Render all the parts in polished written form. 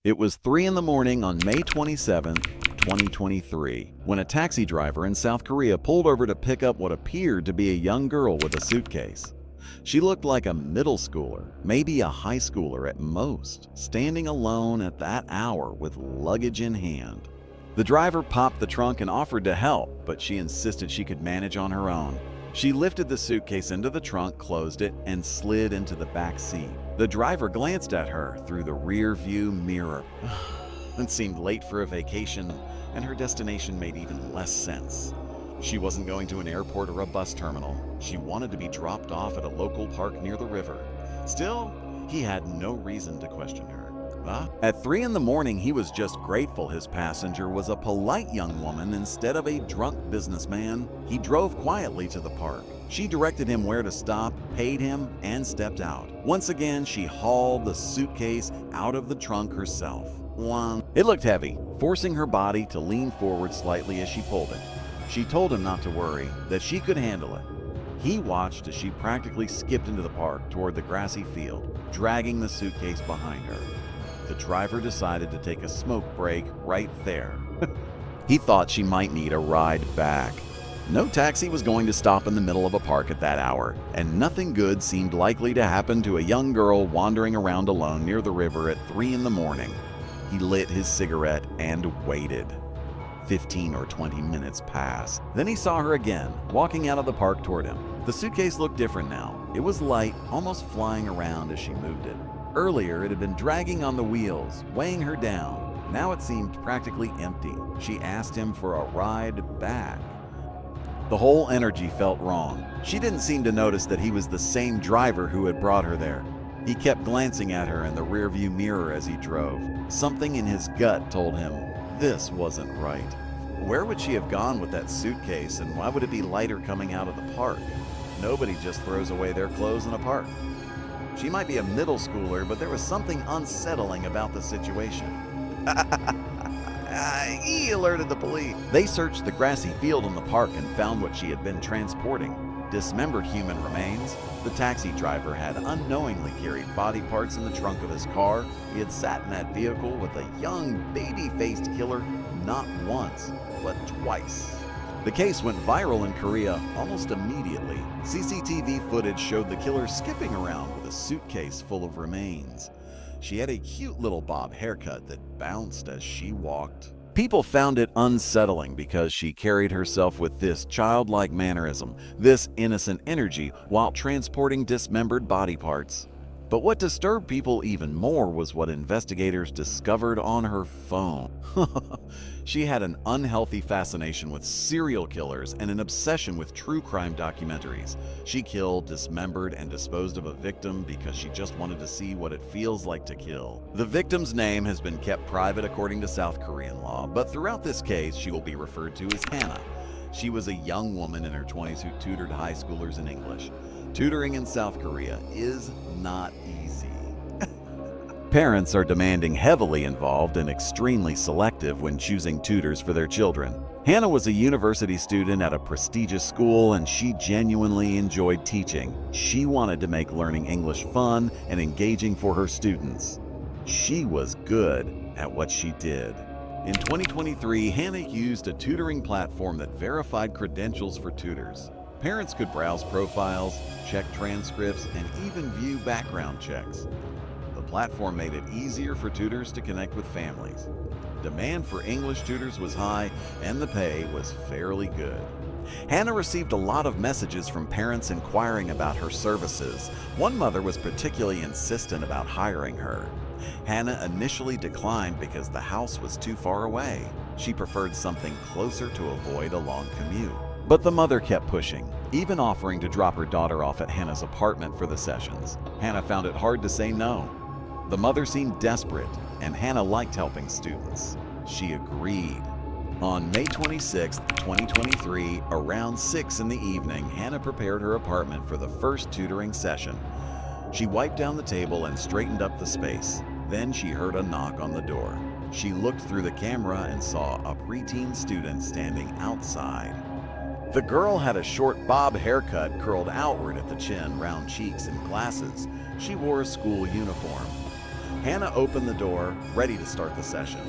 It was 3 in the morning on May 27, 2023, when a taxi driver in South Korea pulled over to pick up what appeared to be a young girl with a suitcase. She looked like a middle schooler, maybe a high schooler at most, standing alone at that hour with luggage in hand. The driver popped the trunk and offered to help, but she insisted she could manage on her own. She lifted the suitcase into the trunk, closed it, and slid into the back seat. The driver glanced at her through the rear view mirror. It seemed late for a vacation, and her destination made even less sense. She wasn't going to an airport or a bus terminal. She wanted to be dropped off at a local park near the river. Still, he had no reason to question her. At 3 in the morning, he was just grateful his passenger was a polite young woman instead of a drunk businessman. He drove quietly to the park. She directed him where to stop, paid him, and stepped out. Once again, she hauled the suitcase out of the trunk herself. It looked heavy, forcing her body to lean forward slightly as she pulled it. She told him not to worry, that she could handle it. He watched as she practically skipped into the park toward the grassy field, dragging the suitcase behind her. The driver decided to take a smoke break right there. He thought she might need a ride back. No taxi was going to stop in the middle of a park at that hour, and nothing good seemed likely to happen to a young girl wandering around alone near the river at 3 in the morning. He lit his cigarette and waited. 15 or 20 minutes passed. Then he saw her again, walking out of the park toward him. The suitcase looked different now. It was light, almost flying around as she moved it. Earlier, it had been dragging on the wheels, weighing her down. Now it seemed practically empty. She asked him for a ride back. The whole energy felt wrong. She didn't seem to notice that he was the same driver who had brought her there. He kept glancing at her in the rearview mirror as he drove. Something in his gut told him this wasn't right. Where would she have gone with that suitcase, and why would it be lighter coming out of the park? Nobody just throws away their clothes in a park. She might be a middle schooler, but there was something unsettling about the situation. He alerted the police. They searched the grassy field in the park and found what she had been transporting: dismembered human remains. The taxi driver had unknowingly carried body parts in the trunk of his car. He had sat in that vehicle with a young, baby-faced killer not once, but twice. The case went viral in Korea almost immediately. CCTV footage showed the killer skipping around with a suitcase full of remains. She had a cute little bob haircut that bounced as she walked. People found it unsettling because she carried herself with this childlike mannerism, this innocent energy, while transporting dismembered body parts. But what disturbed people even more was what investigators discovered on her phone. She had an unhealthy fascination with serial killers and an obsession with true crime documentaries. She killed, dismembered, and disposed of a victim because she just wanted to see what it feels like to kill. The victim's name has been kept private according to South Korean law, but throughout this case, she will be referred to as Hannah. She was a young woman in her 20s who tutored high schoolers in English. Tutoring in South Korea is not easy. Parents are demanding, heavily involved, and extremely selective when choosing tutors for their children. Hannah was a university student at a prestigious school, and she genuinely enjoyed teaching. She wanted to make learning English fun and engaging for her students. She was good at what she did. In 2023, Hannah used a tutoring platform that verified credentials for tutors. Parents could browse profiles, check transcripts, and even view background checks. The platform made it easier for tutors to connect with families. Demand for English tutors was high, and the pay was fairly good. Hannah received a lot of messages from parents inquiring about her services. One mother was particularly insistent about hiring her. Hannah initially declined because the house was too far away. She preferred something closer to avoid a long commute. But the mother kept pushing, even offering to drop her daughter off at Hannah's apartment for the sessions. Hannah found it hard to say no. The mother seemed desperate, and Hannah liked helping students. She agreed. On May 26, 2023, around 6 in the evening, Hannah prepared her apartment for the first tutoring session. She wiped down the table and straightened up the space. Then she heard a knock on the door. She looked through the camera and saw a preteen student standing outside. The girl had a short bob haircut curled outward at the chin, round cheeks, and glasses. She wore a school uniform. Hannah opened the door, ready to start the session.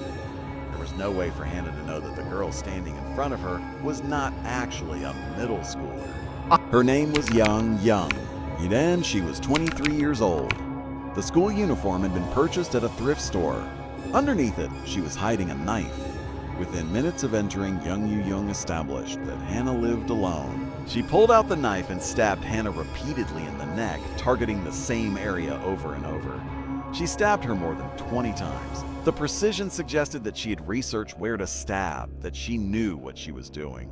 There was no way for Hannah to know that the girl standing in front of her was not actually a middle schooler. Her name was Jung Yoo-jung, and she was 23 years old. The school uniform had been purchased at a thrift store. Underneath it, she was hiding a knife. Within minutes of entering, Jung Yoo-jung established that Hannah lived alone. She pulled out the knife and stabbed Hannah repeatedly in the neck, targeting the same area over and over. She stabbed her more than 20 times. The precision suggested that she had researched where to stab, that she knew what she was doing.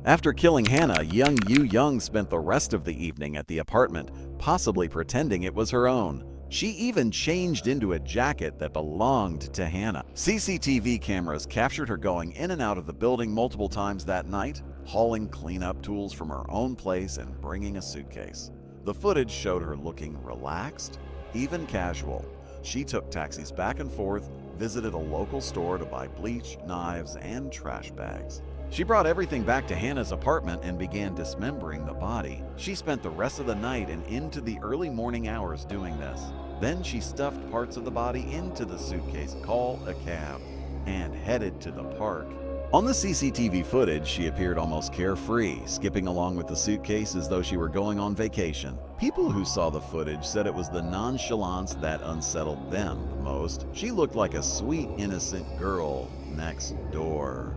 After killing Hannah, Jung Yoo-jung spent the rest of the evening at the apartment, possibly pretending it was her own. She even changed into a jacket that belonged to Hannah. CCTV cameras captured her going in and out of the building multiple times that night, hauling cleanup tools from her own place and bringing a suitcase. The footage showed her looking relaxed, even casual. She took taxis back and forth, visited a local store to buy bleach, knives, and trash bags. She brought everything back to Hannah's apartment and began dismembering the body. She spent the rest of the night and into the early morning hours doing this. Then she stuffed parts of the body into the suitcase, called a cab, and headed to the park. On the CCTV footage, she appeared almost carefree, skipping along with the suitcase as though she were going on vacation. People who saw the footage said it was the nonchalance that unsettled them the most. She looked like a sweet, innocent girl next door.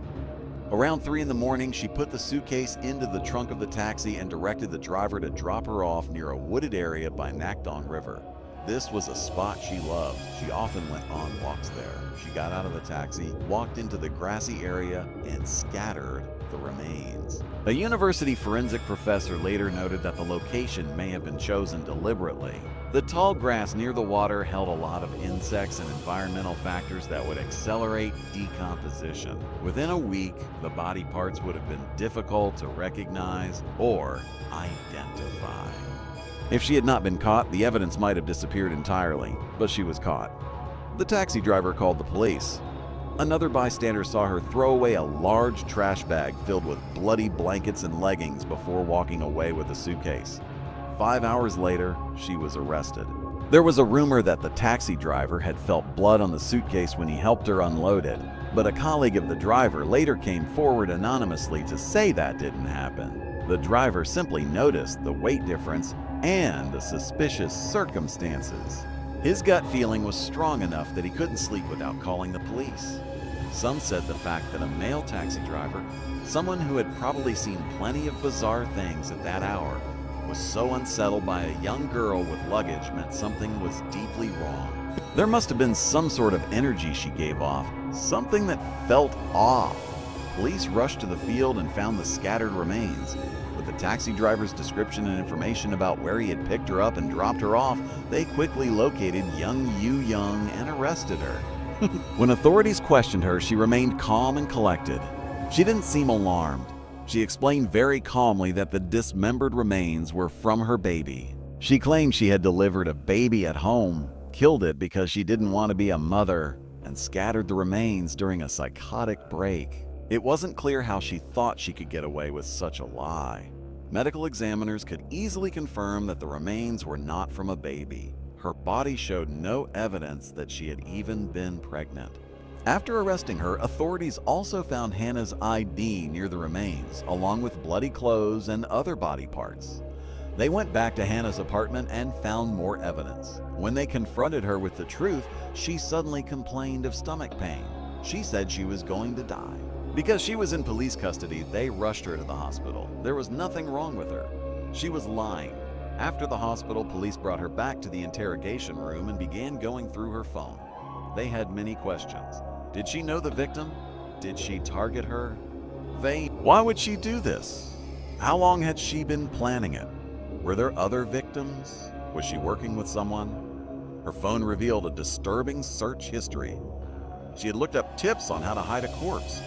Around 3 in the morning, she put the suitcase into the trunk of the taxi and directed the driver to drop her off near a wooded area by Nakdong River. This was a spot she loved. She often went on walks there. She got out of the taxi, walked into the grassy area, and scattered the remains. A university forensic professor later noted that the location may have been chosen deliberately. The tall grass near the water held a lot of insects and environmental factors that would accelerate decomposition. Within a week, the body parts would have been difficult to recognize or identify. If she had not been caught, the evidence might have disappeared entirely, but she was caught. The taxi driver called the police. Another bystander saw her throw away a large trash bag filled with bloody blankets and leggings before walking away with the suitcase. 5 hours later, she was arrested. There was a rumor that the taxi driver had felt blood on the suitcase when he helped her unload it, but a colleague of the driver later came forward anonymously to say that didn't happen. The driver simply noticed the weight difference and the suspicious circumstances. His gut feeling was strong enough that he couldn't sleep without calling the police. Some said the fact that a male taxi driver, someone who had probably seen plenty of bizarre things at that hour, was so unsettled by a young girl with luggage meant something was deeply wrong. There must have been some sort of energy she gave off, something that felt off. Police rushed to the field and found the scattered remains. With the taxi driver's description and information about where he had picked her up and dropped her off, they quickly located Jung Yoo-jung and arrested her. When authorities questioned her, she remained calm and collected. She didn't seem alarmed. She explained very calmly that the dismembered remains were from her baby. She claimed she had delivered a baby at home, killed it because she didn't want to be a mother, and scattered the remains during a psychotic break. It wasn't clear how she thought she could get away with such a lie. Medical examiners could easily confirm that the remains were not from a baby. Her body showed no evidence that she had even been pregnant. After arresting her, authorities also found Hannah's ID near the remains, along with bloody clothes and other body parts. They went back to Hannah's apartment and found more evidence. When they confronted her with the truth, she suddenly complained of stomach pain. She said she was going to die. Because she was in police custody, they rushed her to the hospital. There was nothing wrong with her. She was lying. After the hospital, police brought her back to the interrogation room and began going through her phone. They had many questions. Did she know the victim? Did she target her? Why would she do this? How long had she been planning it? Were there other victims? Was she working with someone? Her phone revealed a disturbing search history. She had looked up tips on how to hide a corpse.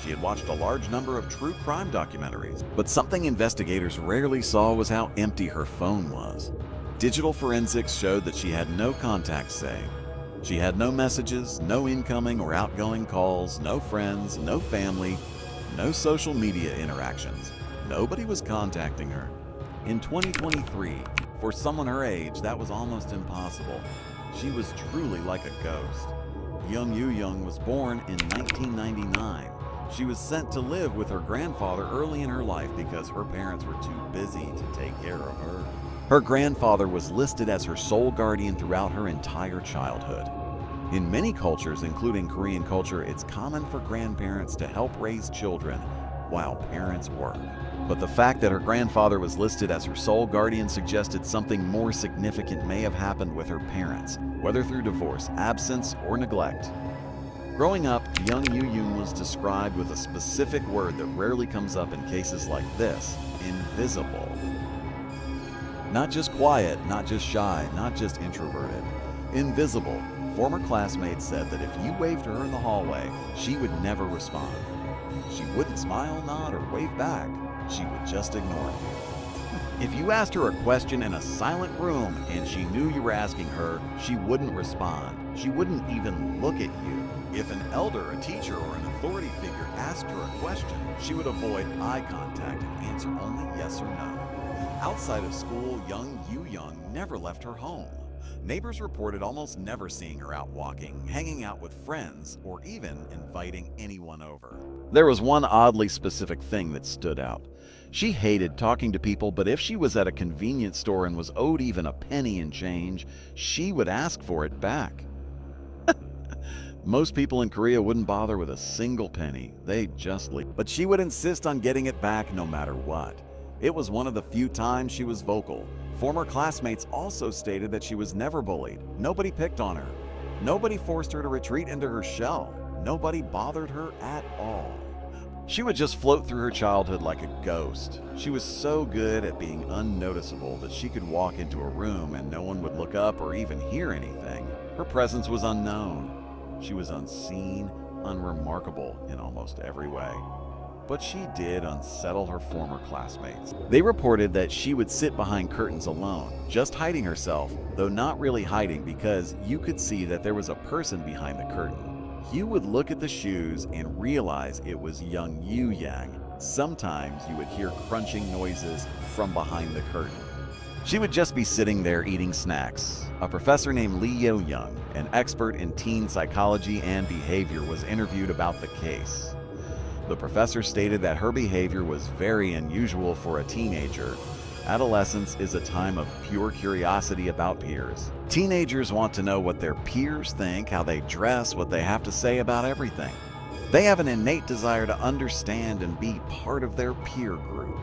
She had watched a large number of true crime documentaries, but something investigators rarely saw was how empty her phone was. Digital forensics showed that she had no contacts saved. She had no messages, no incoming or outgoing calls, no friends, no family, no social media interactions. Nobody was contacting her. In 2023, for someone her age, that was almost impossible. She was truly like a ghost. Jung Yoo-jung was born in 1999. She was sent to live with her grandfather early in her life because her parents were too busy to take care of her. Her grandfather was listed as her sole guardian throughout her entire childhood. In many cultures, including Korean culture, it's common for grandparents to help raise children while parents work. But the fact that her grandfather was listed as her sole guardian suggested something more significant may have happened with her parents, whether through divorce, absence, or neglect. Growing up, Jung Yoo-jung was described with a specific word that rarely comes up in cases like this: invisible. Not just quiet, not just shy, not just introverted. Invisible. Former classmates said that if you waved to her in the hallway, she would never respond. She wouldn't smile, nod, or wave back. She would just ignore you. If you asked her a question in a silent room and she knew you were asking her, she wouldn't respond. She wouldn't even look at you. If an elder, a teacher, or an authority figure asked her a question, she would avoid eye contact and answer only yes or no. Outside of school, Jung Yoo-jung never left her home. Neighbors reported almost never seeing her out walking, hanging out with friends, or even inviting anyone over. There was one oddly specific thing that stood out. She hated talking to people, but if she was at a convenience store and was owed even a penny in change, she would ask for it back. Most people in Korea wouldn't bother with a single penny. They'd just leave. But she would insist on getting it back no matter what. It was one of the few times she was vocal. Former classmates also stated that she was never bullied. Nobody picked on her. Nobody forced her to retreat into her shell. Nobody bothered her at all. She would just float through her childhood like a ghost. She was so good at being unnoticeable that she could walk into a room and no one would look up or even hear anything. Her presence was unknown. She was unseen, unremarkable in almost every way. But she did unsettle her former classmates. They reported that she would sit behind curtains alone, just hiding herself, though not really hiding because you could see that there was a person behind the curtain. You would look at the shoes and realize it was Jung Yoo-jung. Sometimes you would hear crunching noises from behind the curtain. She would just be sitting there eating snacks. A professor named Lee Yo-young, an expert in teen psychology and behavior, was interviewed about the case. The professor stated that her behavior was very unusual for a teenager. Adolescence is a time of pure curiosity about peers. Teenagers want to know what their peers think, how they dress, what they have to say about everything. They have an innate desire to understand and be part of their peer group.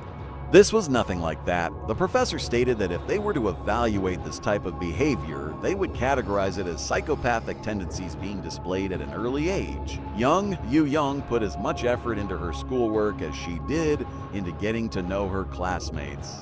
This was nothing like that. The professor stated that if they were to evaluate this type of behavior, they would categorize it as psychopathic tendencies being displayed at an early age. Jung Yoo-jung put as much effort into her schoolwork as she did into getting to know her classmates.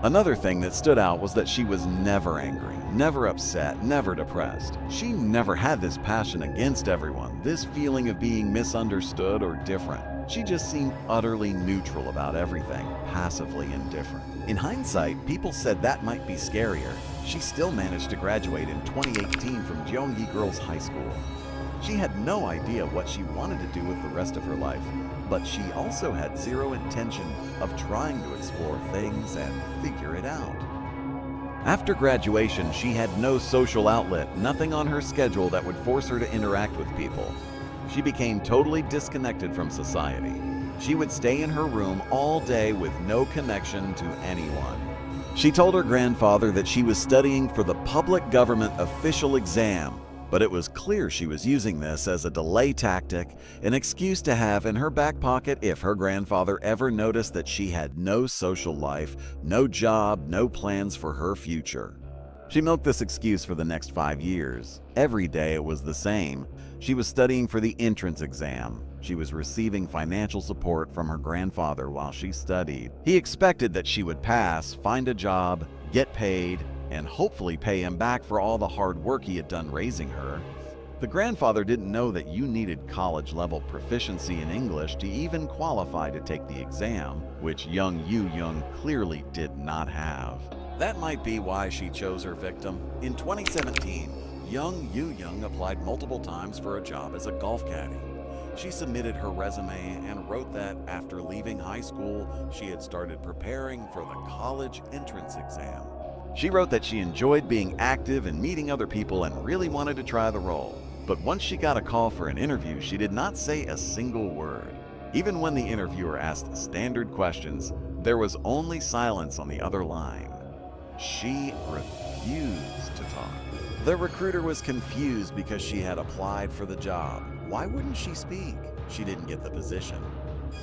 Another thing that stood out was that she was never angry, never upset, never depressed. She never had this passion against everyone, this feeling of being misunderstood or different. She just seemed utterly neutral about everything, passively indifferent. In hindsight, people said that might be scarier. She still managed to graduate in 2018 from Gyeonggi Girls High School. She had no idea what she wanted to do with the rest of her life, but she also had zero intention of trying to explore things and figure it out. After graduation, she had no social outlet, nothing on her schedule that would force her to interact with people. She became totally disconnected from society. She would stay in her room all day with no connection to anyone. She told her grandfather that she was studying for the public government official exam, but it was clear she was using this as a delay tactic, an excuse to have in her back pocket if her grandfather ever noticed that she had no social life, no job, no plans for her future. She milked this excuse for the next 5 years. Every day it was the same. She was studying for the entrance exam. She was receiving financial support from her grandfather while she studied. He expected that she would pass, find a job, get paid, and hopefully pay him back for all the hard work he had done raising her. The grandfather didn't know that you needed college-level proficiency in English to even qualify to take the exam, which Jung Yoo-jung clearly did not have. That might be why she chose her victim. In 2017, Jung Yoo-jung applied multiple times for a job as a golf caddy. She submitted her resume and wrote that after leaving high school, she had started preparing for the college entrance exam. She wrote that she enjoyed being active and meeting other people and really wanted to try the role. But once she got a call for an interview, she did not say a single word. Even when the interviewer asked standard questions, there was only silence on the other line. She refused to talk. The recruiter was confused because she had applied for the job. Why wouldn't she speak? She didn't get the position.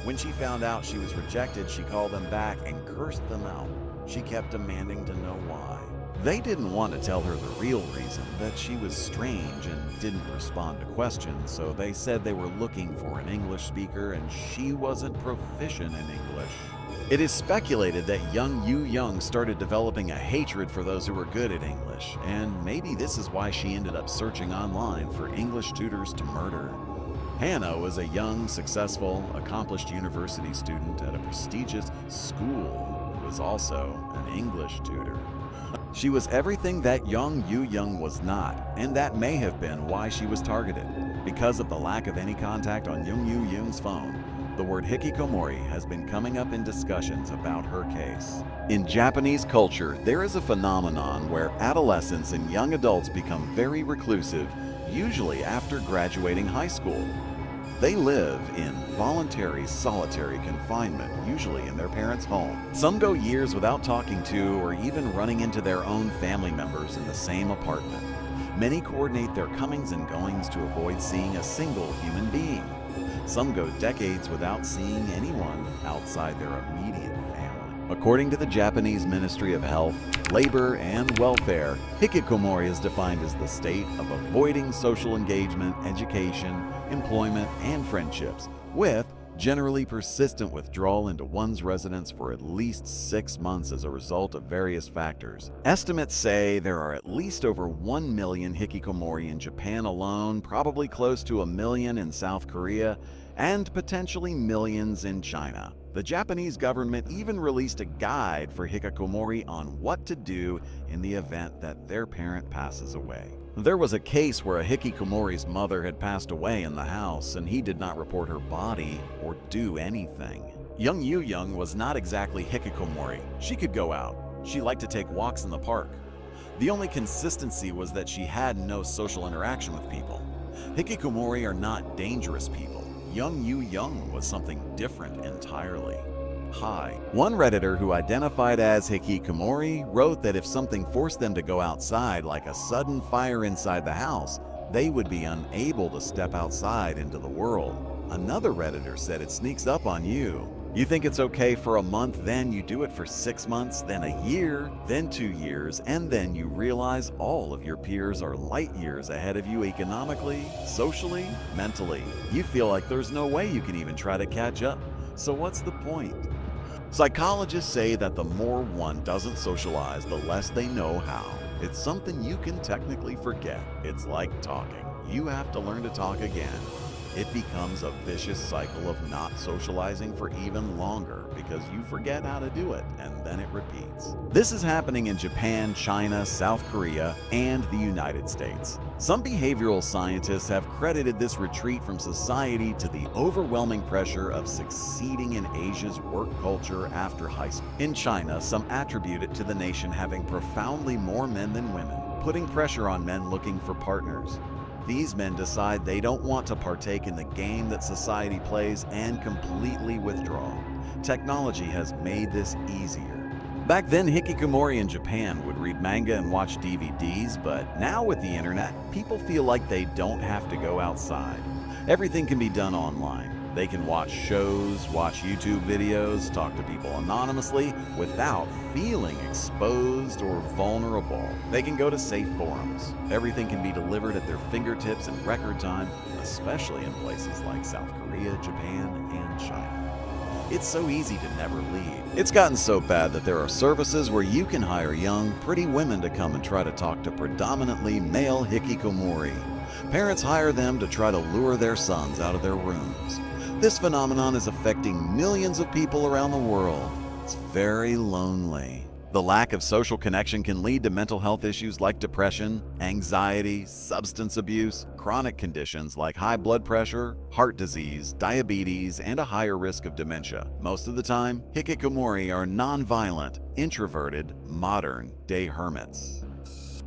When she found out she was rejected, she called them back and cursed them out. She kept demanding to know why. They didn't want to tell her the real reason, that she was strange and didn't respond to questions, so they said they were looking for an English speaker and she wasn't proficient in English. It is speculated that Jung Yoo-jung started developing a hatred for those who were good at English, and maybe this is why she ended up searching online for English tutors to murder. Hannah was a young, successful, accomplished university student at a prestigious school who was also an English tutor. She was everything that Jung Yoo-jung was not, and that may have been why she was targeted. Because of the lack of any contact on Jung Yoo-jung's phone, the word hikikomori has been coming up in discussions about her case. In Japanese culture, there is a phenomenon where adolescents and young adults become very reclusive, usually after graduating high school. They live in voluntary solitary confinement, usually in their parents' home. Some go years without talking to or even running into their own family members in the same apartment. Many coordinate their comings and goings to avoid seeing a single human being. Some go decades without seeing anyone outside their immediate family. According to the Japanese Ministry of Health, Labor, and Welfare, hikikomori is defined as the state of avoiding social engagement, education, employment, and friendships, with generally persistent withdrawal into one's residence for at least 6 months as a result of various factors. Estimates say there are at least over 1 million hikikomori in Japan alone, probably close to 1 million in South Korea, and potentially millions in China. The Japanese government even released a guide for hikikomori on what to do in the event that their parent passes away. There was a case where a hikikomori's mother had passed away in the house and he did not report her body or do anything. Jung Yoo-jung was not exactly hikikomori. She could go out. She liked to take walks in the park. The only consistency was that she had no social interaction with people. Hikikomori are not dangerous people. Jung Yoo-jung was something different entirely. Hi. One Redditor who identified as hikikomori wrote that if something forced them to go outside, like a sudden fire inside the house, they would be unable to step outside into the world. Another Redditor said it sneaks up on you. You think it's okay for a month, then you do it for 6 months, then a year, then 2 years, and then you realize all of your peers are light years ahead of you economically, socially, mentally. You feel like there's no way you can even try to catch up. So what's the point? Psychologists say that the more one doesn't socialize, the less they know how. It's something you can technically forget. It's like talking. You have to learn to talk again. It becomes a vicious cycle of not socializing for even longer because you forget how to do it and then it repeats. This is happening in Japan, China, South Korea, and the United States. Some behavioral scientists have credited this retreat from society to the overwhelming pressure of succeeding in Asia's work culture after high school. In China, some attribute it to the nation having profoundly more men than women, putting pressure on men looking for partners. These men decide they don't want to partake in the game that society plays and completely withdraw. Technology has made this easier. Back then, hikikomori in Japan would read manga and watch DVDs, but now with the internet, people feel like they don't have to go outside. Everything can be done online. They can watch shows, watch YouTube videos, talk to people anonymously without feeling exposed or vulnerable. They can go to safe forums. Everything can be delivered at their fingertips in record time, especially in places like South Korea, Japan, and China. It's so easy to never leave. It's gotten so bad that there are services where you can hire young, pretty women to come and try to talk to predominantly male hikikomori. Parents hire them to try to lure their sons out of their rooms. This phenomenon is affecting millions of people around the world. It's very lonely. The lack of social connection can lead to mental health issues like depression, anxiety, substance abuse, chronic conditions like high blood pressure, heart disease, diabetes, and a higher risk of dementia. Most of the time, hikikomori are nonviolent, introverted, modern-day hermits.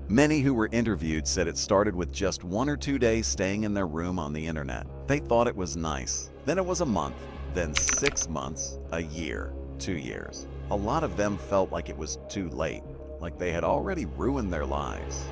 Many who were interviewed said it started with just 1 or 2 days staying in their room on the internet. They thought it was nice. Then it was a month, then 6 months, a year, 2 years. A lot of them felt like it was too late, like they had already ruined their lives.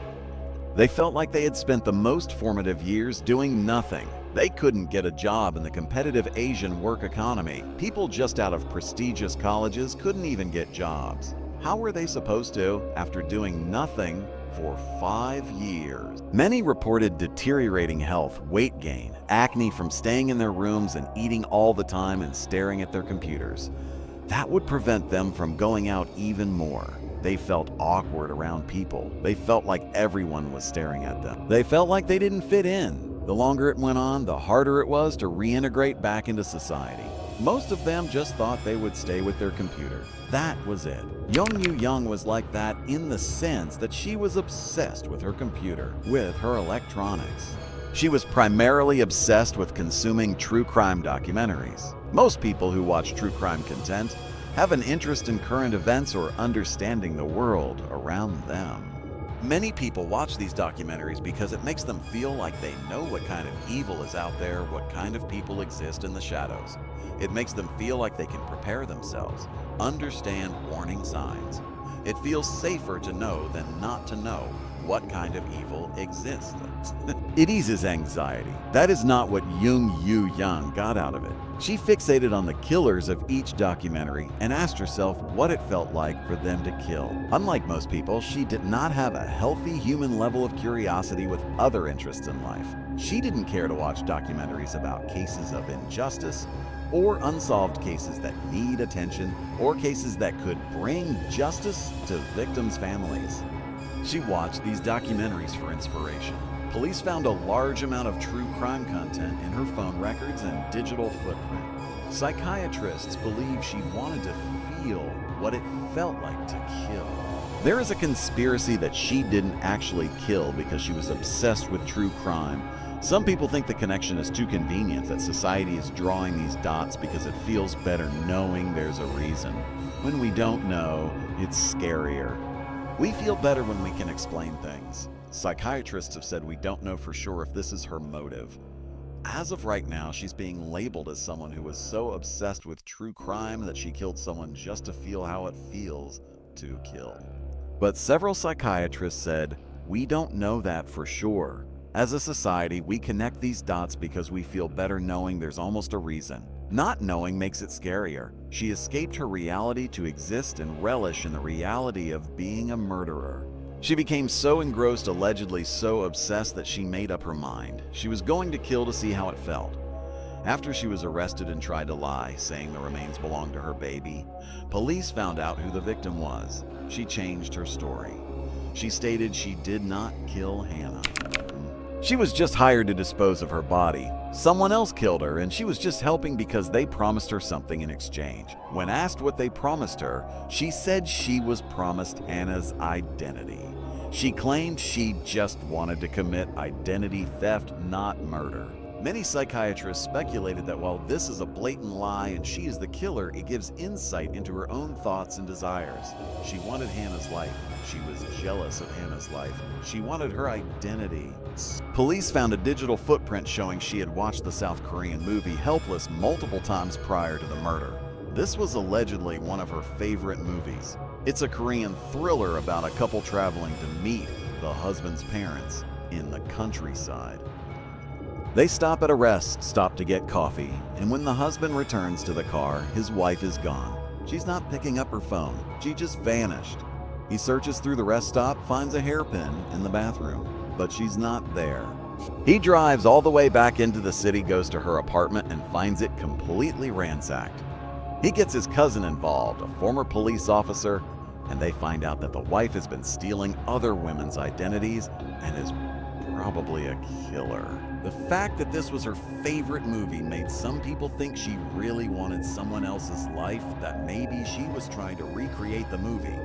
They felt like they had spent the most formative years doing nothing. They couldn't get a job in the competitive Asian work economy. People just out of prestigious colleges couldn't even get jobs. How were they supposed to, after doing nothing for 5 years? Many reported deteriorating health, weight gain, acne from staying in their rooms and eating all the time and staring at their computers. That would prevent them from going out even more. They felt awkward around people. They felt like everyone was staring at them. They felt like they didn't fit in. The longer it went on, the harder it was to reintegrate back into society. Most of them just thought they would stay with their computer. That was it. Jung Yoo-jung was like that in the sense that she was obsessed with her computer, with her electronics. She was primarily obsessed with consuming true crime documentaries. Most people who watch true crime content have an interest in current events or understanding the world around them. Many people watch these documentaries because it makes them feel like they know what kind of evil is out there, what kind of people exist in the shadows. It makes them feel like they can prepare themselves, understand warning signs. It feels safer to know than not to know what kind of evil exists. It eases anxiety. That is not what Jung Yoo-jung got out of it. She fixated on the killers of each documentary and asked herself what it felt like for them to kill. Unlike most people, she did not have a healthy human level of curiosity with other interests in life. She didn't care to watch documentaries about cases of injustice or unsolved cases that need attention or cases that could bring justice to victims' families. She watched these documentaries for inspiration. Police found a large amount of true crime content in her phone records and digital footprint. Psychiatrists believe she wanted to feel what it felt like to kill. There is a conspiracy that she didn't actually kill because she was obsessed with true crime. Some people think the connection is too convenient, that society is drawing these dots because it feels better knowing there's a reason. When we don't know, it's scarier. We feel better when we can explain things. Psychiatrists have said we don't know for sure if this is her motive. As of right now, she's being labeled as someone who was so obsessed with true crime that she killed someone just to feel how it feels to kill. But several psychiatrists said, we don't know that for sure. As a society, we connect these dots because we feel better knowing there's almost a reason. Not knowing makes it scarier. She escaped her reality to exist and relish in the reality of being a murderer. She became so engrossed, allegedly so obsessed, that she made up her mind. She was going to kill to see how it felt. After she was arrested and tried to lie, saying the remains belonged to her baby, police found out who the victim was. She changed her story. She stated she did not kill Hannah. She was just hired to dispose of her body. Someone else killed her, and she was just helping because they promised her something in exchange. When asked what they promised her, she said she was promised Hannah's identity. She claimed she just wanted to commit identity theft, not murder. Many psychiatrists speculated that while this is a blatant lie and she is the killer, it gives insight into her own thoughts and desires. She wanted Hannah's life. She was jealous of Hannah's life. She wanted her identity. Police found a digital footprint showing she had watched the South Korean movie Helpless multiple times prior to the murder. This was allegedly one of her favorite movies. It's a Korean thriller about a couple traveling to meet the husband's parents in the countryside. They stop at a rest stop to get coffee, and when the husband returns to the car, his wife is gone. She's not picking up her phone. She just vanished. He searches through the rest stop, finds a hairpin in the bathroom, but she's not there. He drives all the way back into the city, goes to her apartment, and finds it completely ransacked. He gets his cousin involved, a former police officer, and they find out that the wife has been stealing other women's identities and is probably a killer. The fact that this was her favorite movie made some people think she really wanted someone else's life, that maybe she was trying to recreate the movie.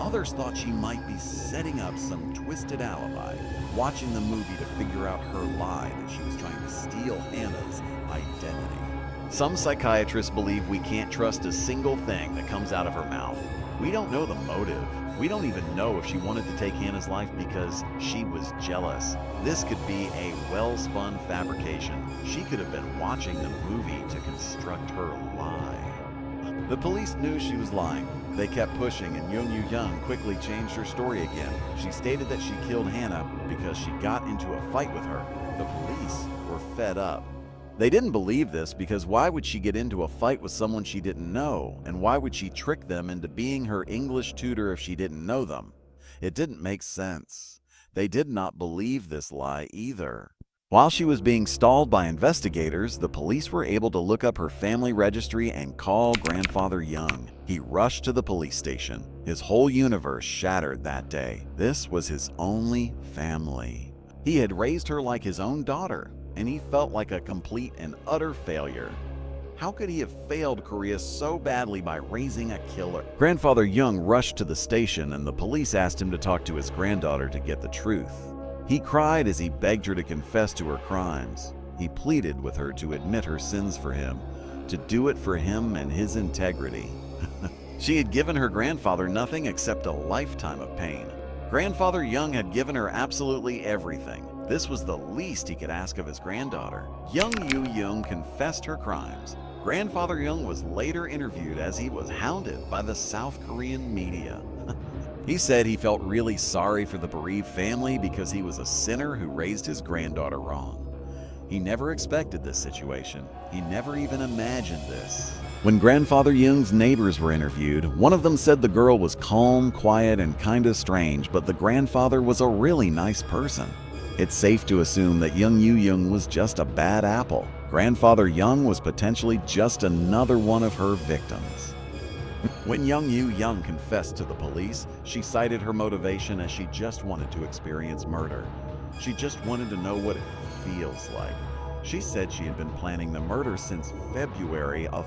Others thought she might be setting up some twisted alibi, watching the movie to figure out her lie that she was trying to steal Hannah's identity. Some psychiatrists believe we can't trust a single thing that comes out of her mouth. We don't know the motive. We don't even know if she wanted to take Hannah's life because she was jealous. This could be a well-spun fabrication. She could have been watching the movie to construct her lie. The police knew she was lying. They kept pushing, and Jung Yoo-jung quickly changed her story again. She stated that she killed Hannah because she got into a fight with her. The police were fed up. They didn't believe this because why would she get into a fight with someone she didn't know? And why would she trick them into being her English tutor if she didn't know them? It didn't make sense. They did not believe this lie either. While she was being stalled by investigators, the police were able to look up her family registry and call Grandfather Jung. He rushed to the police station. His whole universe shattered that day. This was his only family. He had raised her like his own daughter, and he felt like a complete and utter failure. How could he have failed Korea so badly by raising a killer? Grandfather Jung rushed to the station, and the police asked him to talk to his granddaughter to get the truth. He cried as he begged her to confess to her crimes. He pleaded with her to admit her sins for him, to do it for him and his integrity. She had given her grandfather nothing except a lifetime of pain. Grandfather Jung had given her absolutely everything. This was the least he could ask of his granddaughter. Jung Yoo-jung confessed her crimes. Grandfather Jung was later interviewed as he was hounded by the South Korean media. He said he felt really sorry for the bereaved family because he was a sinner who raised his granddaughter wrong. He never expected this situation. He never even imagined this. When Grandfather Jung's neighbors were interviewed, one of them said the girl was calm, quiet, and kinda strange, but the grandfather was a really nice person. It's safe to assume that Jung Yoo-jung was just a bad apple. Grandfather Jung was potentially just another one of her victims. When Jung Yoo-jung confessed to the police, she cited her motivation as she just wanted to experience murder. She just wanted to know what it feels like. She said she had been planning the murder since February, a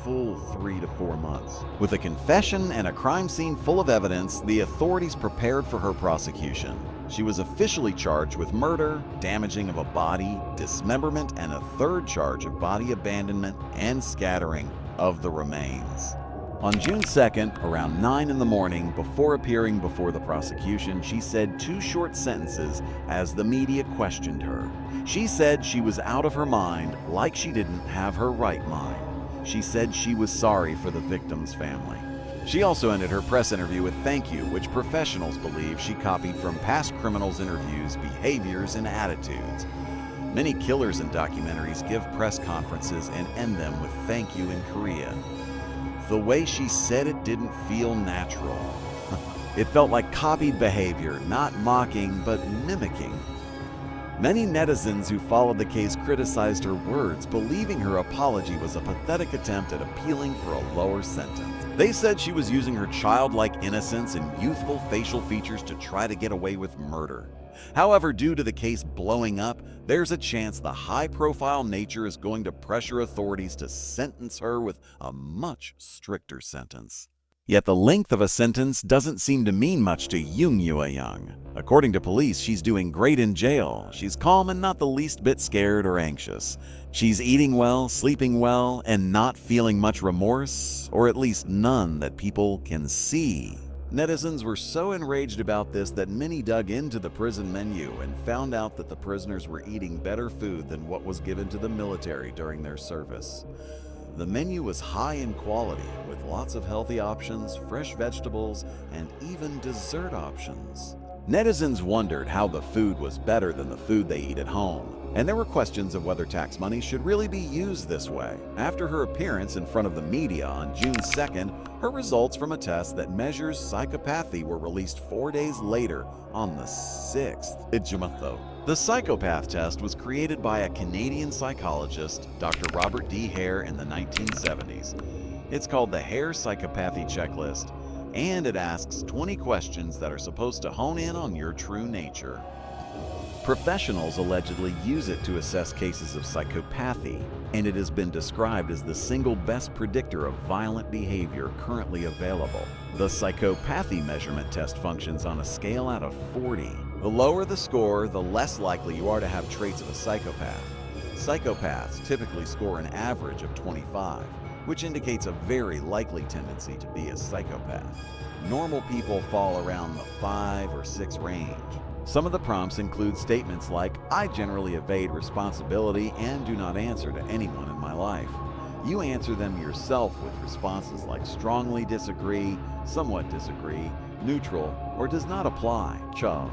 full 3 to 4 months. With a confession and a crime scene full of evidence, the authorities prepared for her prosecution. She was officially charged with murder, damaging of a body, dismemberment, and a third charge of body abandonment and scattering of the remains. On June 2nd, around 9 in the morning, before appearing before the prosecution, she said 2 short sentences as the media questioned her. She said she was out of her mind, like she didn't have her right mind. She said she was sorry for the victim's family. She also ended her press interview with "thank you," which professionals believe she copied from past criminals' interviews, behaviors, and attitudes. Many killers in documentaries give press conferences and end them with "thank you" in Korea. The way she said it didn't feel natural. It felt like copied behavior, not mocking, but mimicking. Many netizens who followed the case criticized her words, believing her apology was a pathetic attempt at appealing for a lower sentence. They said she was using her childlike innocence and youthful facial features to try to get away with murder. However, due to the case blowing up, there's a chance the high-profile nature is going to pressure authorities to sentence her with a much stricter sentence. Yet the length of a sentence doesn't seem to mean much to Jung Yoo-jung. According to police, she's doing great in jail. She's calm and not the least bit scared or anxious. She's eating well, sleeping well, and not feeling much remorse, or at least none that people can see. Netizens were so enraged about this that many dug into the prison menu and found out that the prisoners were eating better food than what was given to the military during their service. The menu was high in quality, with lots of healthy options, fresh vegetables, and even dessert options. Netizens wondered how the food was better than the food they eat at home, and there were questions of whether tax money should really be used this way. After her appearance in front of the media on June 2nd, her results from a test that measures psychopathy were released 4 days later on the 6th. The psychopath test was created by a Canadian psychologist, Dr. Robert D. Hare, in the 1970s. It's called the Hare Psychopathy Checklist, and it asks 20 questions that are supposed to hone in on your true nature. Professionals allegedly use it to assess cases of psychopathy, and it has been described as the single best predictor of violent behavior currently available. The psychopathy measurement test functions on a scale out of 40. The lower the score, the less likely you are to have traits of a psychopath. Psychopaths typically score an average of 25, which indicates a very likely tendency to be a psychopath. Normal people fall around the 5 or 6 range. Some of the prompts include statements like, "I generally evade responsibility and do not answer to anyone in my life." You answer them yourself with responses like strongly disagree, somewhat disagree, neutral, or does not apply, Cho.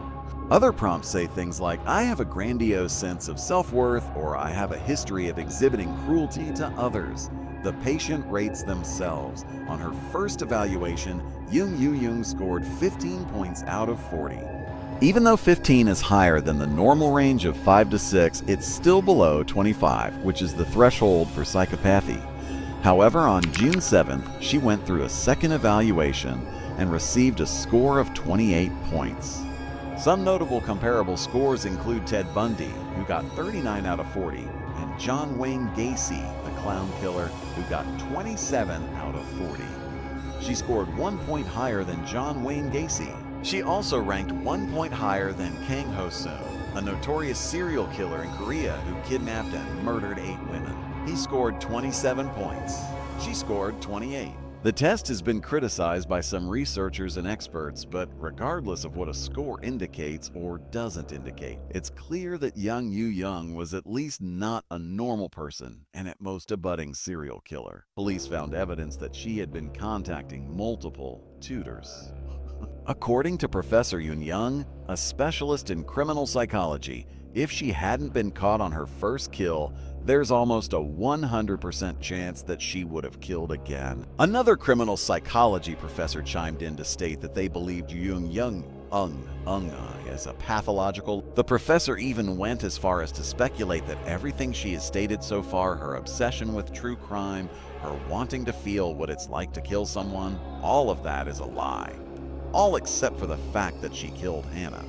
Other prompts say things like, "I have a grandiose sense of self-worth," or "I have a history of exhibiting cruelty to others." The patient rates themselves. On her first evaluation, Jung Yoo-jung scored 15 points out of 40. Even though 15 is higher than the normal range of 5 to 6, it's still below 25, which is the threshold for psychopathy. However, on June 7th, she went through a second evaluation and received a score of 28 points. Some notable comparable scores include Ted Bundy, who got 39 out of 40, and John Wayne Gacy, the clown killer, who got 27 out of 40. She scored 1 point higher than John Wayne Gacy. She also ranked 1 point higher than Kang Ho-soo, a notorious serial killer in Korea who kidnapped and murdered 8 women. He scored 27 points. She scored 28. The test has been criticized by some researchers and experts, but regardless of what a score indicates or doesn't indicate, it's clear that Jung Yoo-jung was at least not a normal person and at most a budding serial killer. Police found evidence that she had been contacting multiple tutors. According to Professor Yoon-young, a specialist in criminal psychology, if she hadn't been caught on her first kill, there's almost a 100% chance that she would have killed again. Another criminal psychology professor chimed in to state that they believed Jung Yoo-jung as a pathological. The professor even went as far as to speculate that everything she has stated so far, her obsession with true crime, her wanting to feel what it's like to kill someone, all of that is a lie. All except for the fact that she killed Hannah.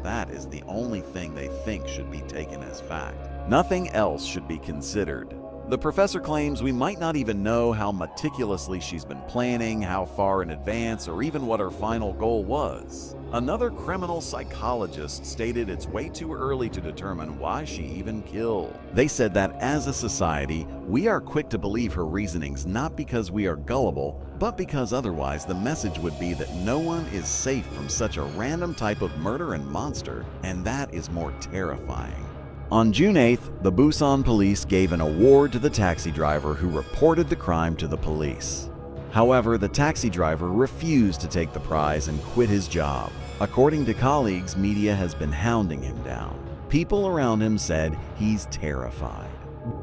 That is the only thing they think should be taken as fact. Nothing else should be considered. The professor claims we might not even know how meticulously she's been planning, how far in advance, or even what her final goal was. Another criminal psychologist stated it's way too early to determine why she even killed. They said that as a society, we are quick to believe her reasonings not because we are gullible, but because otherwise the message would be that no one is safe from such a random type of murder and monster, and that is more terrifying. On June 8th, the Busan police gave an award to the taxi driver who reported the crime to the police. However, the taxi driver refused to take the prize and quit his job. According to colleagues, media has been hounding him down. People around him said he's terrified.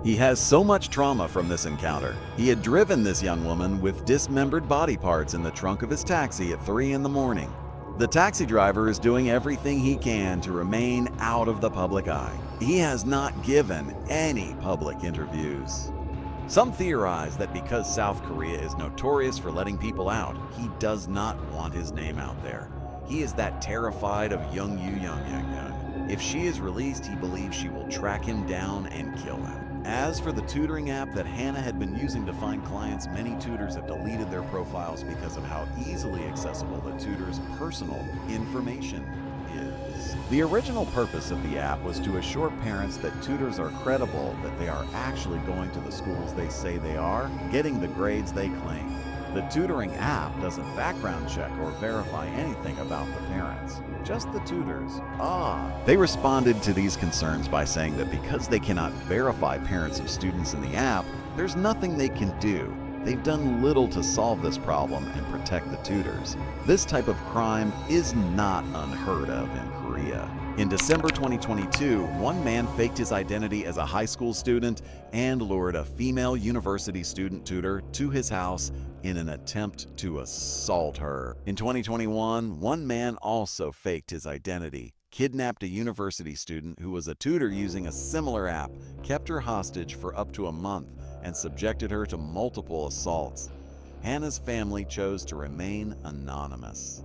He has so much trauma from this encounter. He had driven this young woman with dismembered body parts in the trunk of his taxi at 3 in the morning. The taxi driver is doing everything he can to remain out of the public eye. He has not given any public interviews. Some theorize that because South Korea is notorious for letting people out, he does not want his name out there. He is that terrified of Jung Yoo-jung. If she is released, he believes she will track him down and kill him. As for the tutoring app that Hannah had been using to find clients, many tutors have deleted their profiles because of how easily accessible the tutor's personal information is. The original purpose of the app was to assure parents that tutors are credible, that they are actually going to the schools they say they are, getting the grades they claim. The tutoring app doesn't background check or verify anything about the parents, just the tutors. They responded to these concerns by saying that because they cannot verify parents of students in the app, there's nothing they can do. They've done little to solve this problem and protect the tutors. This type of crime is not unheard of in Korea. In December 2022, one man faked his identity as a high school student and lured a female university student tutor to his house in an attempt to assault her. In 2021, one man also faked his identity, kidnapped a university student who was a tutor using a similar app, kept her hostage for up to a month, and subjected her to multiple assaults. Hannah's family chose to remain anonymous.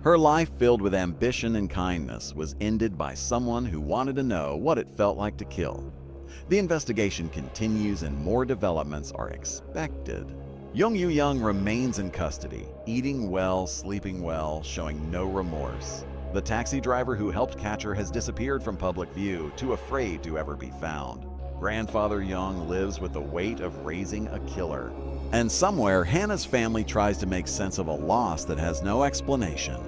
Her life, filled with ambition and kindness, was ended by someone who wanted to know what it felt like to kill. The investigation continues and more developments are expected. Jung Yoo-jung remains in custody, eating well, sleeping well, showing no remorse. The taxi driver who helped catch her has disappeared from public view, too afraid to ever be found. Grandfather Jung lives with the weight of raising a killer. And somewhere, Hannah's family tries to make sense of a loss that has no explanation.